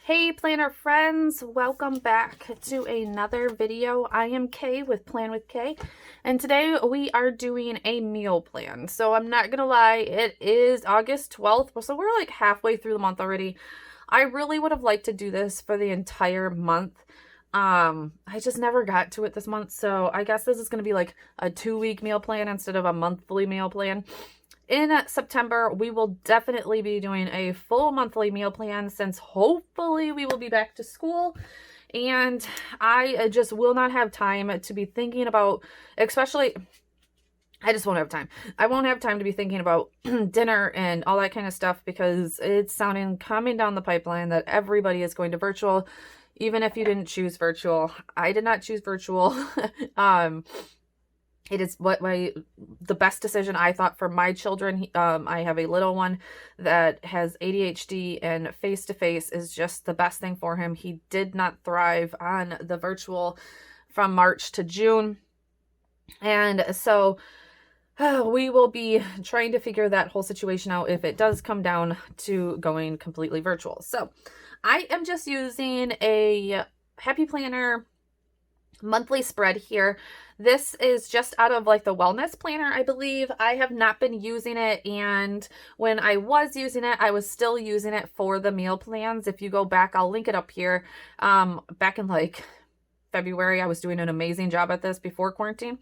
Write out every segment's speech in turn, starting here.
Hey planner friends, welcome back to another video. I am Kay with Plan with Kay, and today we are doing a meal plan. So I'm not gonna lie, it is August 12th, so we're like halfway through the month already. I really would have liked to do this for the entire month. I just never got to it this month, so I guess this is gonna be like a 2-week meal plan instead of a monthly meal plan. In September, we will definitely be doing a full monthly meal plan since hopefully we will be back to school. And I just will not have time to be thinking about, especially, I just won't have time. I won't have time to be thinking about dinner and all that kind of stuff because it's coming down the pipeline that everybody is going to virtual, even if you didn't choose virtual. I did not choose virtual. It is the best decision I thought for my children. I have a little one that has ADHD, and face-to-face is just the best thing for him. He did not thrive on the virtual from March to June. And so we will be trying to figure that whole situation out if it does come down to going completely virtual. So I am just using a Happy Planner monthly spread here. This is just out of like the wellness planner, I believe. I have not been using it, and when I was using it, I was still using it for the meal plans. If you go back, I'll link it up here. Back in like February, I was doing an amazing job at this before quarantine.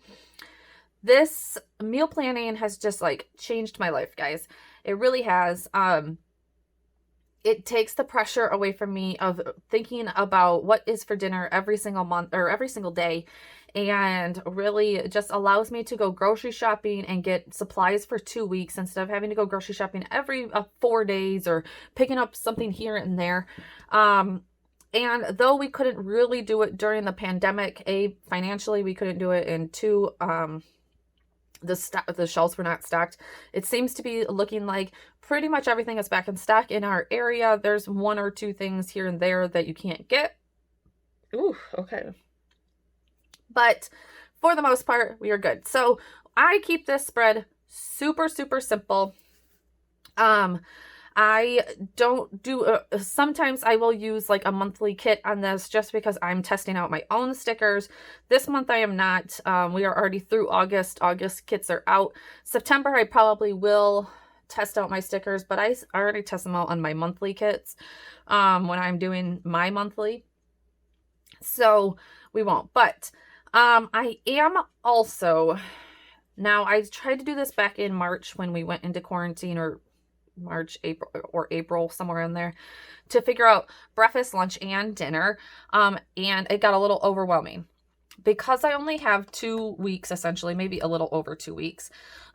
This meal planning has just like changed my life, guys. It really has. It takes the pressure away from me of thinking about what is for dinner every single month or every single day, and really just allows me to go grocery shopping and get supplies for 2 weeks instead of having to go grocery shopping every 4 days or picking up something here and there. And though we couldn't really do it during the pandemic, financially we couldn't do it, and two, the shelves were not stocked. It seems to be looking like pretty much everything is back in stock in our area. There's 1 or 2 things here and there that you can't get. Ooh, okay. But for the most part, we are good. So I keep this spread super, super simple. I don't do, sometimes I will use like a monthly kit on this just because I'm testing out my own stickers. This month I am not. We are already through August. August kits are out. September I probably will test out my stickers, but I already test them out on my monthly kits when I'm doing my monthly. So we won't. But I am also, now I tried to do this back in March when we went into quarantine, or April, somewhere in there, to figure out breakfast, lunch, and dinner. And it got a little overwhelming because I only have 2 weeks, essentially, maybe a little over 2 weeks.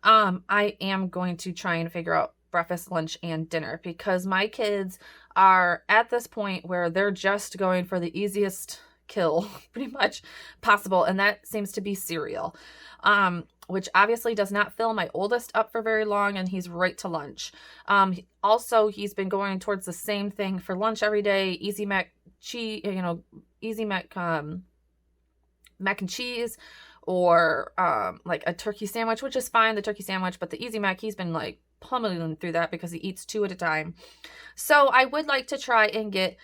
I am going to try and figure out breakfast, lunch, and dinner because my kids are at this point where they're just going for the easiest kill pretty much possible, and that seems to be cereal, which obviously does not fill my oldest up for very long, and he's right to lunch. Also, he's been going towards the same thing for lunch every day: easy mac cheese, easy mac and cheese, or like a turkey sandwich, which is fine, the turkey sandwich, but the easy mac, he's been like pummeling through that because he eats 2 at a time. So I would like to try and get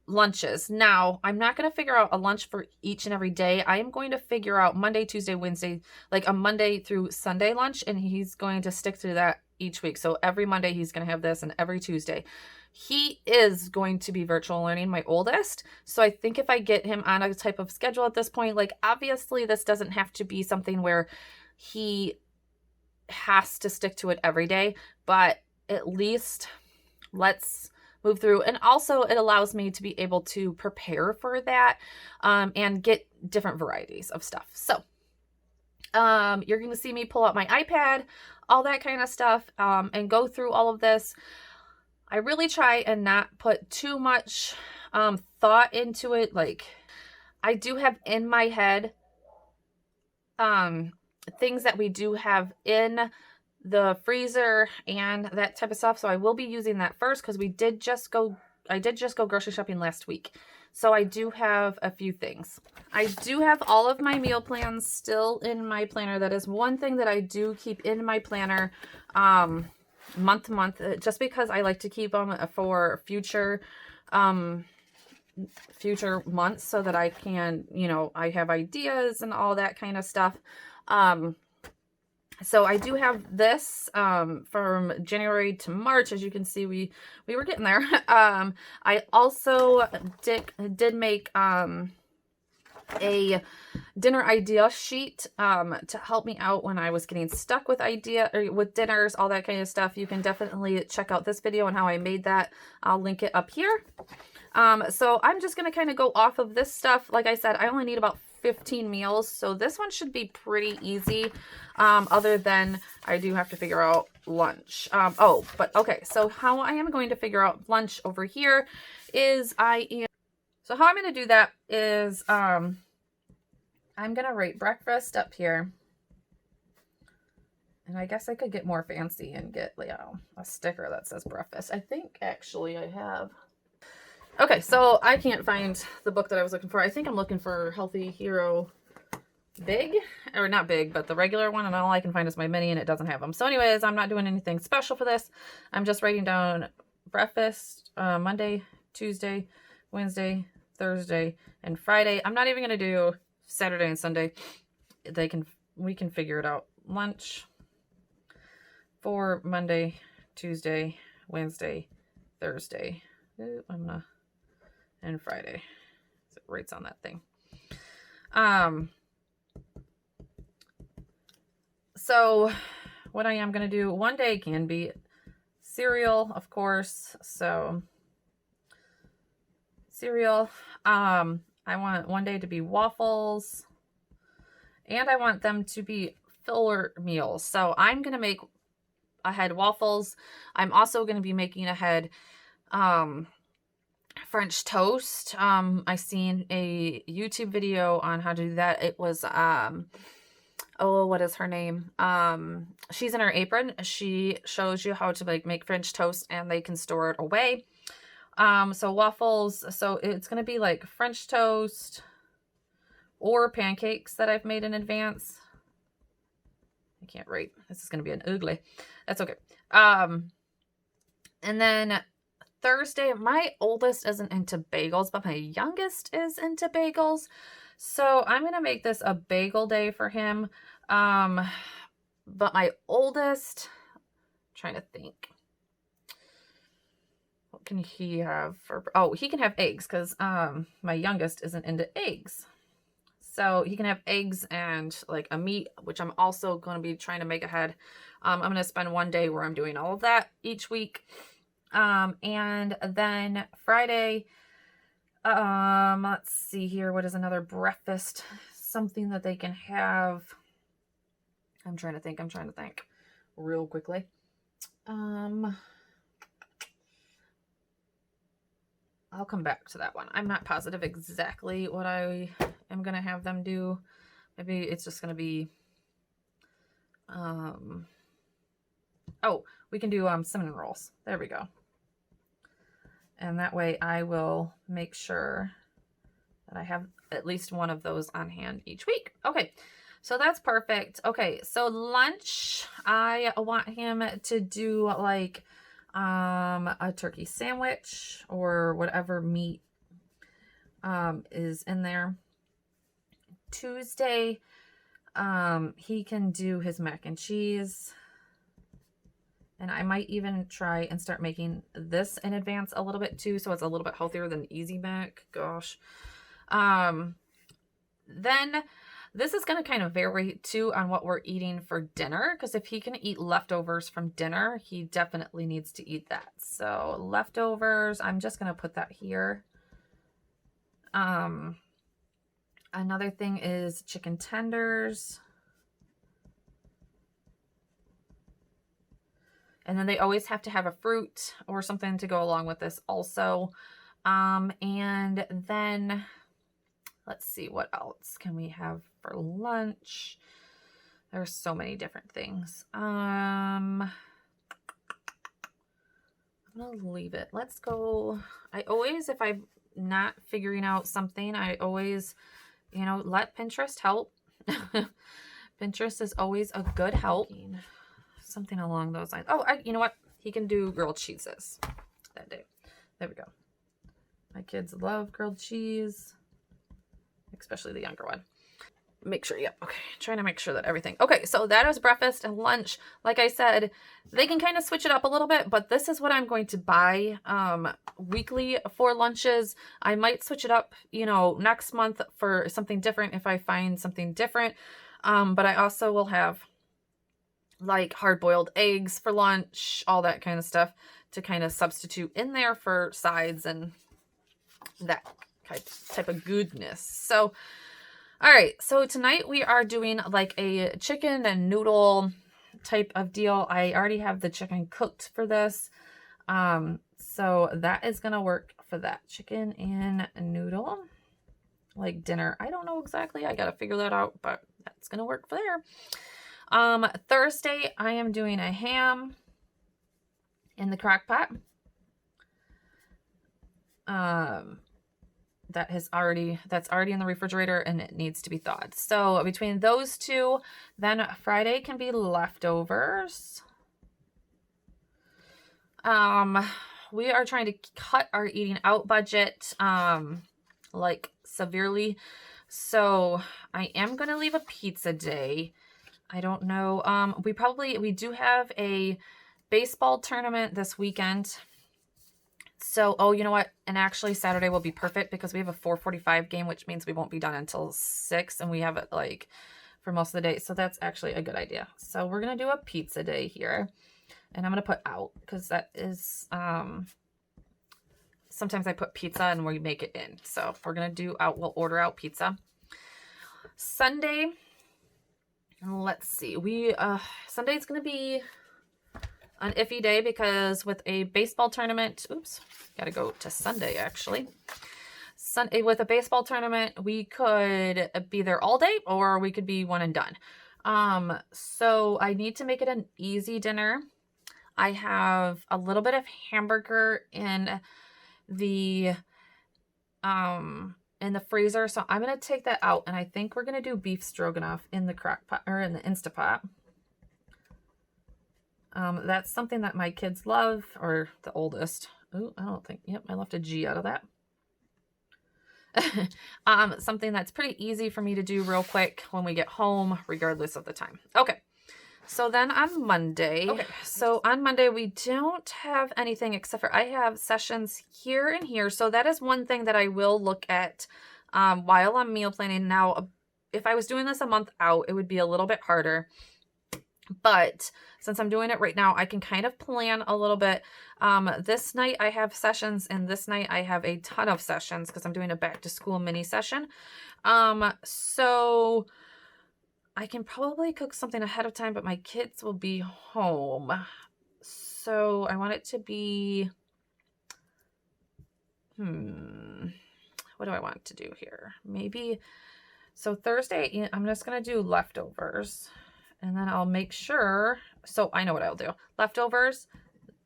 lunches. Now, I'm not going to figure out a lunch for each and every day. I am going to figure out Monday, Tuesday, Wednesday, like a Monday through Sunday lunch, and he's going to stick to that each week. So every Monday he's going to have this, and every Tuesday. He is going to be virtual learning, my oldest. So I think if I get him on a type of schedule at this point, like obviously this doesn't have to be something where he has to stick to it every day, but at least let's move through. And also it allows me to be able to prepare for that, and get different varieties of stuff. So you're going to see me pull out my iPad, all that kind of stuff, and go through all of this. I really try and not put too much thought into it. Like, I do have in my head things that we do have in the freezer and that type of stuff. So I will be using that first because I did just go grocery shopping last week. So I do have a few things. I do have all of my meal plans still in my planner. That is one thing that I do keep in my planner month to month, just because I like to keep them for future future months so that I can, you know, I have ideas and all that kind of stuff. So I do have this from January to March. As you can see, we were getting there. I also did make a dinner idea sheet to help me out when I was getting stuck with with dinners, all that kind of stuff. You can definitely check out this video on how I made that. I'll link it up here. So I'm just going to kind of go off of this stuff. Like I said, I only need about 15 meals, so this one should be pretty easy, other than I do have to figure out lunch. Okay, so how I am going to figure out lunch over here is so how I'm going to do that is I'm going to write breakfast up here, and I guess I could get more fancy and get, you know, a sticker that says breakfast. I think actually I have. Okay, so I can't find the book that I was looking for. I think I'm looking for Healthy Hero Big, or not big, but the regular one, and all I can find is my mini, and it doesn't have them. So anyways, I'm not doing anything special for this. I'm just writing down breakfast Monday, Tuesday, Wednesday, Thursday, and Friday. I'm not even going to do Saturday and Sunday. We can figure it out. Lunch for Monday, Tuesday, Wednesday, Thursday. Ooh, and Friday. So it writes on that thing. So what I am going to do one day can be cereal, of course. So cereal. I want one day to be waffles, and I want them to be filler meals. So I'm going to make ahead waffles. I'm also going to be making ahead French toast. I seen a YouTube video on how to do that. It was oh, what is her name? She's in her apron. She shows you how to like make French toast, and they can store it away. So waffles, so it's going to be like French toast or pancakes that I've made in advance. I can't write. This is going to be an ugly. That's okay. And then Thursday, my oldest isn't into bagels, but my youngest is into bagels. So I'm going to make this a bagel day for him. But my oldest, I'm trying to think. What can he have for, oh, he can have eggs because my youngest isn't into eggs. So he can have eggs and like a meat, which I'm also going to be trying to make ahead. I'm going to spend one day where I'm doing all of that each week. And then Friday, let's see here. What is another breakfast? Something that they can have. I'm trying to think real quickly. I'll come back to that one. I'm not positive exactly what I am going to have them do. Maybe it's just going to be, oh, we can do cinnamon rolls. There we go. And that way I will make sure that I have at least one of those on hand each week. Okay, so that's perfect. Okay, so lunch, I want him to do like a turkey sandwich or whatever meat is in there. Tuesday, he can do his mac and cheese. And I might even try and start making this in advance a little bit too, so it's a little bit healthier than Easy Mac. Gosh. Then this is going to kind of vary too on what we're eating for dinner, because if he can eat leftovers from dinner, he definitely needs to eat that. So leftovers, I'm just going to put that here. Another thing is chicken tenders. And then they always have to have a fruit or something to go along with this also. And then let's see, what else can we have for lunch? There's so many different things. I'm gonna leave it. Let's go. I always, if I'm not figuring out something, I always, you know, let Pinterest help. Pinterest is always a good help. Something along those lines. Oh, you know what? He can do grilled cheeses that day. There we go. My kids love grilled cheese, especially the younger one. Make sure, yep, okay, trying to make sure that everything, okay, so that is breakfast and lunch. Like I said, they can kind of switch it up a little bit, but this is what I'm going to buy weekly for lunches. I might switch it up, you know, next month for something different if I find something different, but I also will have like hard-boiled eggs for lunch, all that kind of stuff to kind of substitute in there for sides and that type of goodness. So all right, so tonight we are doing like a chicken and noodle type of deal. I already have the chicken cooked for this. So that is going to work for that chicken and noodle, like dinner. I don't know exactly. I got to figure that out, but that's going to work for there. Thursday, I am doing a ham in the crock pot. That's already in the refrigerator and it needs to be thawed. So between those two, then Friday can be leftovers. We are trying to cut our eating out budget, like severely. So I am going to leave a pizza day. I don't know. We do have a baseball tournament this weekend. So, oh, you know what? And actually Saturday will be perfect because we have a 4:45 game, which means we won't be done until 6 and we have it like for most of the day. So that's actually a good idea. So we're going to do a pizza day here and I'm going to put out because that is, sometimes I put pizza and we make it in. So we're going to do out, we'll order out pizza. Sunday, let's see, Sunday's going to be an iffy day because with a baseball tournament, oops, got to go to Sunday actually. Sunday with a baseball tournament, we could be there all day or we could be one and done. So I need to make it an easy dinner. I have a little bit of hamburger in the freezer, so I'm going to take that out and I think we're going to do beef stroganoff in the crock pot or in the Instapot. That's something that my kids love, or the oldest. Oh, I don't think, yep, I left a G out of that. Something that's pretty easy for me to do real quick when we get home, regardless of the time. Okay. So then on Monday, so on Monday, we don't have anything except for I have sessions here and here. So that is one thing that I will look at, while I'm meal planning. Now, if I was doing this a month out, it would be a little bit harder. But since I'm doing it right now, I can kind of plan a little bit. This night I have sessions and this night I have a ton of sessions because I'm doing a back to school mini session. So I can probably cook something ahead of time, but my kids will be home. So I want it to be, what do I want to do here? Maybe, so Thursday, I'm just going to do leftovers. And then I'll make sure, so I know what I'll do. Leftovers,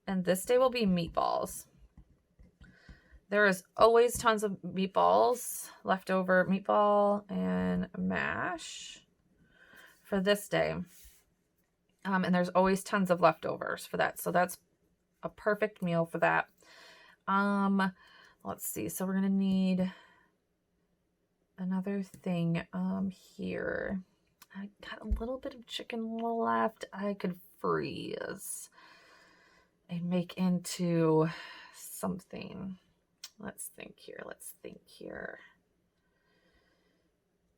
and this day will be meatballs. There is always tons of meatballs, leftover meatball and mash for this day. And there's always tons of leftovers for that. So that's a perfect meal for that. Let's see. So we're going to need another thing here. I got a little bit of chicken left. I could freeze and make into something. Let's think here.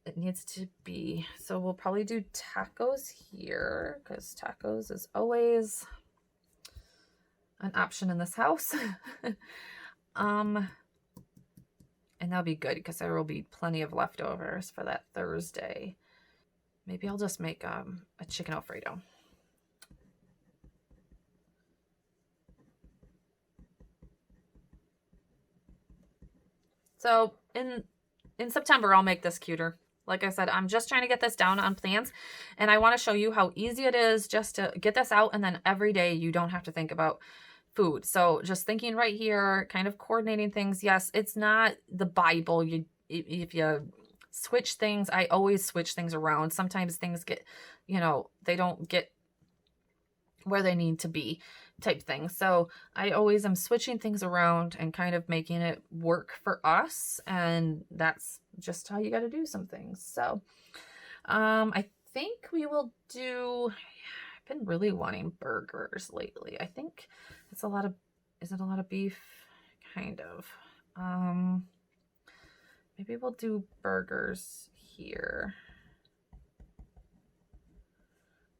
It needs to be, so we'll probably do tacos here because tacos is always an option in this house. And that'll be good because there will be plenty of leftovers for that Thursday. Maybe I'll just make a chicken Alfredo. So in September, I'll make this cuter. Like I said, I'm just trying to get this down on plans, and I want to show you how easy it is just to get this out, and then every day you don't have to think about food. So just thinking right here, kind of coordinating things. Yes, it's not the Bible. If you switch things, I always switch things around. Sometimes things get, they don't get where they need to be. type thing. So I always am switching things around and kind of making it work for us. And that's just how you got to do some things. So I think we will do, I've been really wanting burgers lately. I think it's a lot of, is it a lot of beef? Kind of. Maybe we'll do burgers here.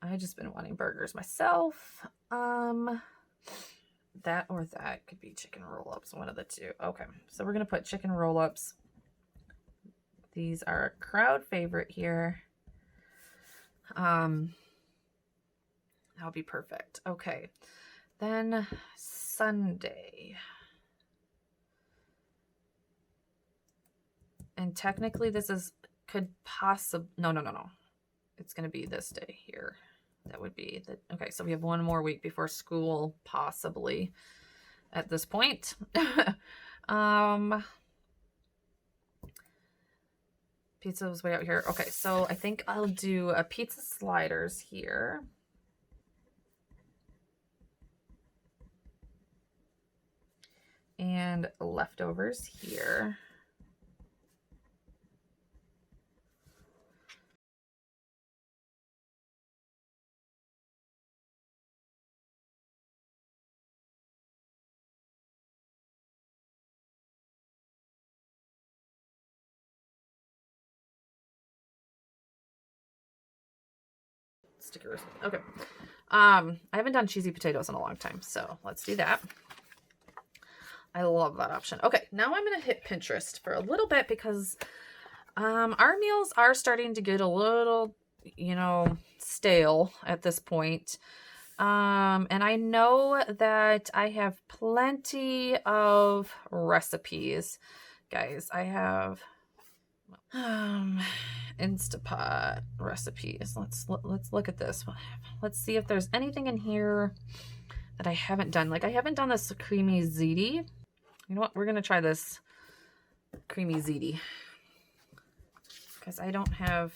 I just been wanting burgers myself. That or that could be chicken roll-ups, one of the two. Okay, so we're gonna put chicken roll-ups. These are a crowd favorite here. That'll be perfect. Okay, then Sunday. And technically this is, could possibly, no. It's gonna be this day here. That would be the, okay, so we have one more week before school, possibly, at this point. Pizza was way out here. Okay, so I think I'll do a pizza sliders here. And leftovers here. Stickers. Okay. I haven't done cheesy potatoes in a long time, so let's do that. I love that option. Okay, now I'm going to hit Pinterest for a little bit because our meals are starting to get a little, you know, stale at this point. And I know that I have plenty of recipes. Guys, I have Instapot recipes. Let's look at this. Let's see if there's anything in here that I haven't done. Like I haven't done this creamy ziti. You know what? We're gonna try this creamy ziti because I don't have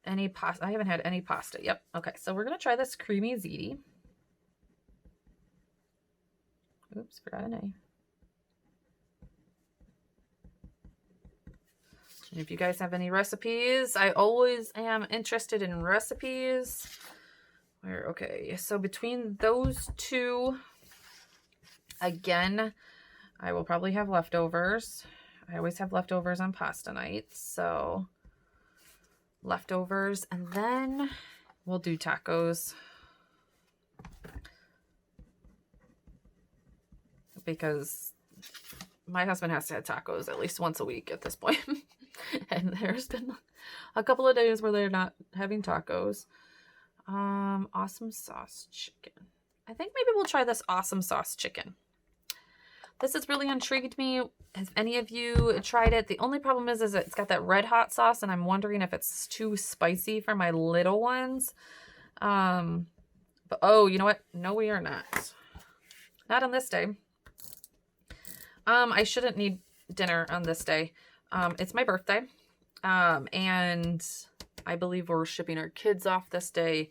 any pasta. I haven't had any pasta. Yep. Okay, so we're gonna try this creamy ziti. Oops, forgot an A. And if you guys have any recipes, I always am interested in recipes. Okay, so between those two, again, I will probably have leftovers. I always have leftovers on pasta nights, so leftovers, and then we'll do tacos. Because my husband has to have tacos at least once a week at this point. And there's been a couple of days where they're not having tacos. Awesome sauce chicken. I think maybe we'll try this awesome sauce chicken. This has really intrigued me. Has any of you tried it? The only problem is it's got that red hot sauce, and I'm wondering if it's too spicy for my little ones. But oh, you know what? No, we are not. Not on this day. I shouldn't need dinner on this day. It's my birthday. And I believe we're shipping our kids off this day.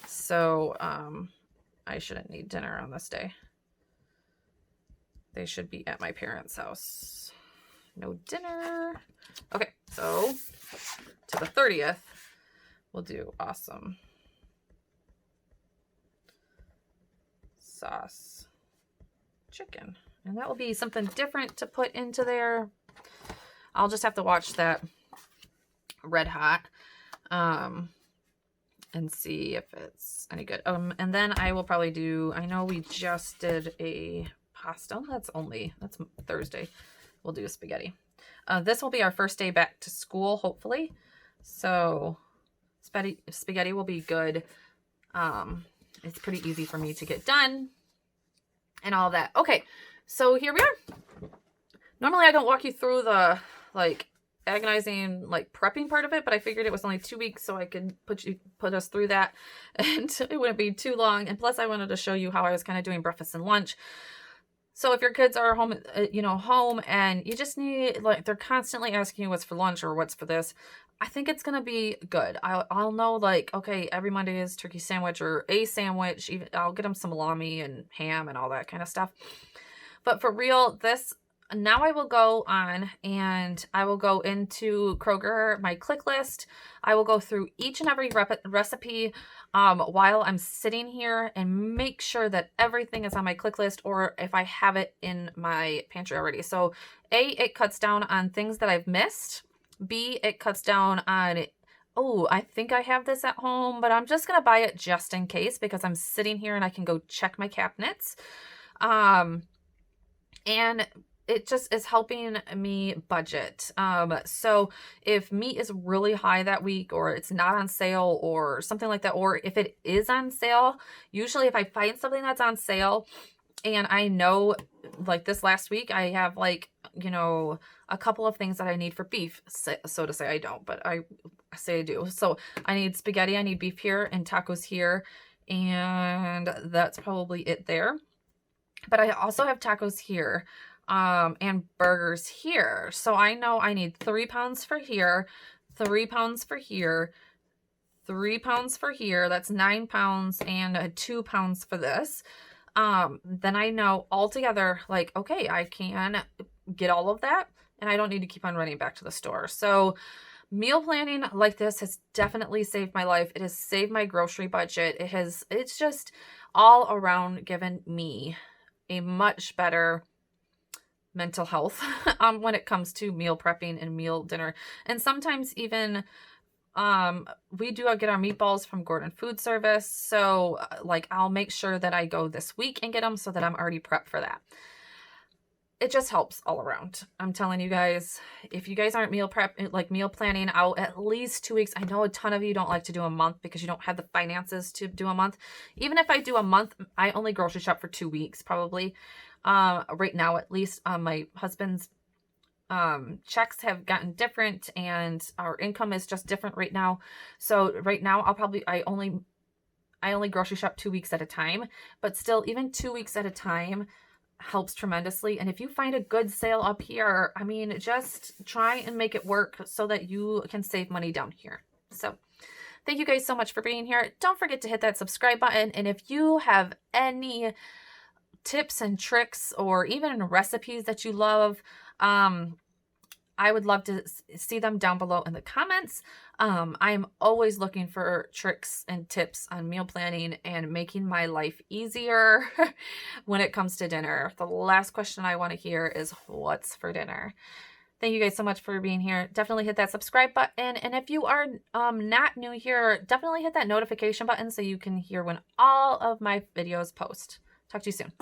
So, I shouldn't need dinner on this day. They should be at my parents' house. No dinner. Okay, so to the 30th, we'll do awesome sauce chicken. And that will be something different to put into there. I'll just have to watch that red hot and see if it's any good. And then I will probably do, I know we just did a pasta. That's Thursday. We'll do a spaghetti. This will be our first day back to school, hopefully. So spaghetti will be good. It's pretty easy for me to get done and all that. Okay, so here we are. Normally I don't walk you through the agonizing prepping part of it, but I figured it was only 2 weeks, so I could put us through that and it wouldn't be too long. And plus I wanted to show you how I was kind of doing breakfast and lunch. So if your kids are home, home and you just need, like, they're constantly asking you what's for lunch or what's for this, I think it's gonna be good. I'll know, like, okay, every Monday is turkey sandwich or a sandwich. Even I'll get them some salami and ham and all that kind of stuff. But for real, this now I will go on and I will go into Kroger, my click list. I will go through each and every recipe while I'm sitting here and make sure that everything is on my click list, or if I have it in my pantry already. So A, it cuts down on things that I've missed. B, it cuts down on, oh, I think I have this at home, but I'm just going to buy it just in case because I'm sitting here and I can go check my cabinets. And it just is helping me budget. So if meat is really high that week, or it's not on sale or something like that, or if it is on sale, usually if I find something that's on sale and I know, like this last week, I have like, a couple of things that I need for beef, so to say. I don't, but I say I do. So I need spaghetti, I need beef here, and tacos here, and that's probably it there. But I also have tacos here, and burgers here. So I know I need 3 pounds for here, 3 pounds for here, 3 pounds for here. That's 9 pounds, and 2 pounds for this. Then I know altogether, like, okay, I can get all of that and I don't need to keep on running back to the store. So meal planning like this has definitely saved my life. It has saved my grocery budget. It's just all around given me a much better mental health when it comes to meal prepping and meal dinner. And sometimes even we do get our meatballs from Gordon Food Service. So like I'll make sure that I go this week and get them so that I'm already prepped for that. It just helps all around. I'm telling you guys, if you guys aren't meal planning out at least 2 weeks, I know a ton of you don't like to do a month because you don't have the finances to do a month. Even if I do a month, I only grocery shop for 2 weeks probably. Right now, at least, my husband's checks have gotten different and our income is just different right now. So right now I only grocery shop 2 weeks at a time, but still even 2 weeks at a time helps tremendously. And if you find a good sale up here, I mean, just try and make it work so that you can save money down here. So thank you guys so much for being here. Don't forget to hit that subscribe button. And if you have any tips and tricks or even recipes that you love, I would love to see them down below in the comments. I'm always looking for tricks and tips on meal planning and making my life easier when it comes to dinner. The last question I want to hear is what's for dinner? Thank you guys so much for being here. Definitely hit that subscribe button. And if you are not new here, definitely hit that notification button so you can hear when all of my videos post. Talk to you soon.